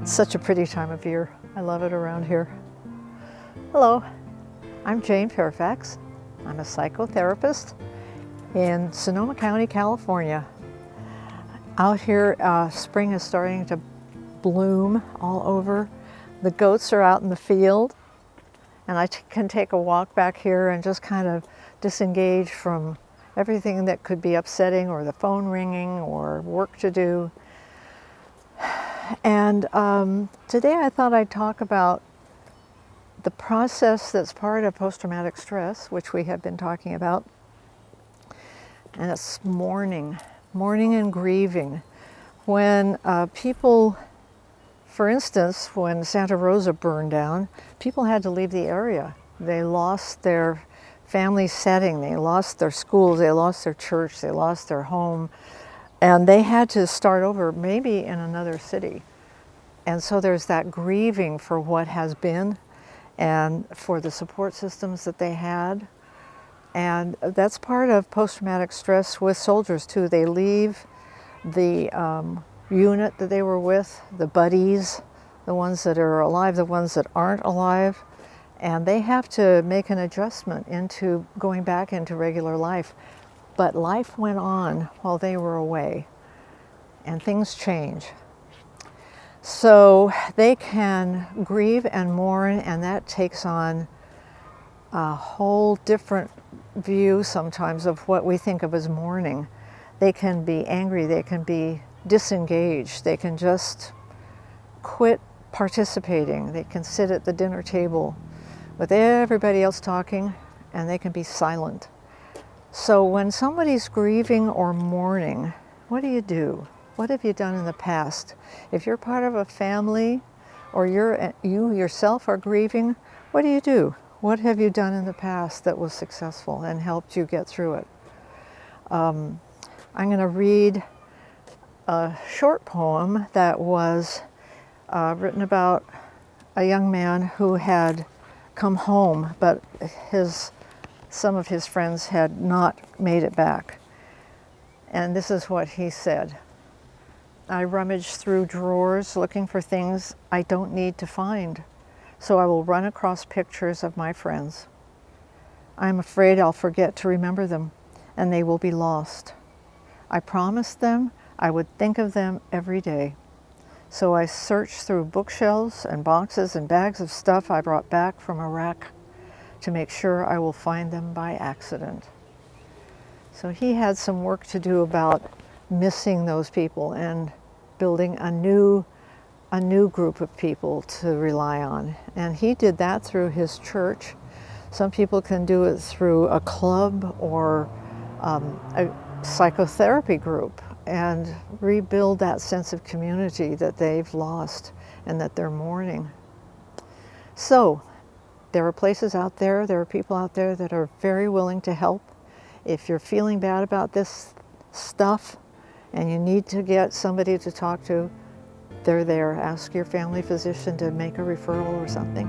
It's such a pretty time of year. I love it around here. Hello, I'm Jane Fairfax. I'm a psychotherapist in Sonoma County, California. Out here, spring is starting to bloom all over. The goats are out in the field, and I can take a walk back here and just kind of disengage from everything that could be upsetting, or the phone ringing, or work to do. And today I thought I'd talk about the process that's part of post-traumatic stress, which we have been talking about, and it's mourning and grieving. When people, for instance, when Santa Rosa burned down, people had to leave the area. They lost their family setting, they lost their schools, they lost their church, they lost their home, and they had to start over, maybe in another city. And so there's that grieving for what has been and for the support systems that they had. And that's part of post-traumatic stress with soldiers too. They leave the unit that they were with, the buddies, the ones that are alive, the ones that aren't alive, and they have to make an adjustment into going back into regular life. But life went on while they were away, and things change. So they can grieve and mourn, and that takes on a whole different view sometimes of what we think of as mourning. They can be angry, they can be disengaged, they can just quit participating, they can sit at the dinner table with everybody else talking, and they can be silent. So when somebody's grieving or mourning, what do? What have you done in the past? If you're part of a family, or you yourself are grieving, what do? What have you done in the past that was successful and helped you get through it? I'm going to read a short poem that was written about a young man who had come home, but some of his friends had not made it back. And this is what he said. I rummage through drawers looking for things I don't need to find, so I will run across pictures of my friends. I'm afraid I'll forget to remember them, and they will be lost. I promised them I would think of them every day. So I search through bookshelves and boxes and bags of stuff I brought back from Iraq to make sure I will find them by accident. So he had some work to do about missing those people and building a new group of people to rely on. And he did that through his church. Some people can do it through a club or a psychotherapy group and rebuild that sense of community that they've lost and that they're mourning. So there are places out there, there are people out there that are very willing to help. If you're feeling bad about this stuff and you need to get somebody to talk to, they're there. Ask your family physician to make a referral or something.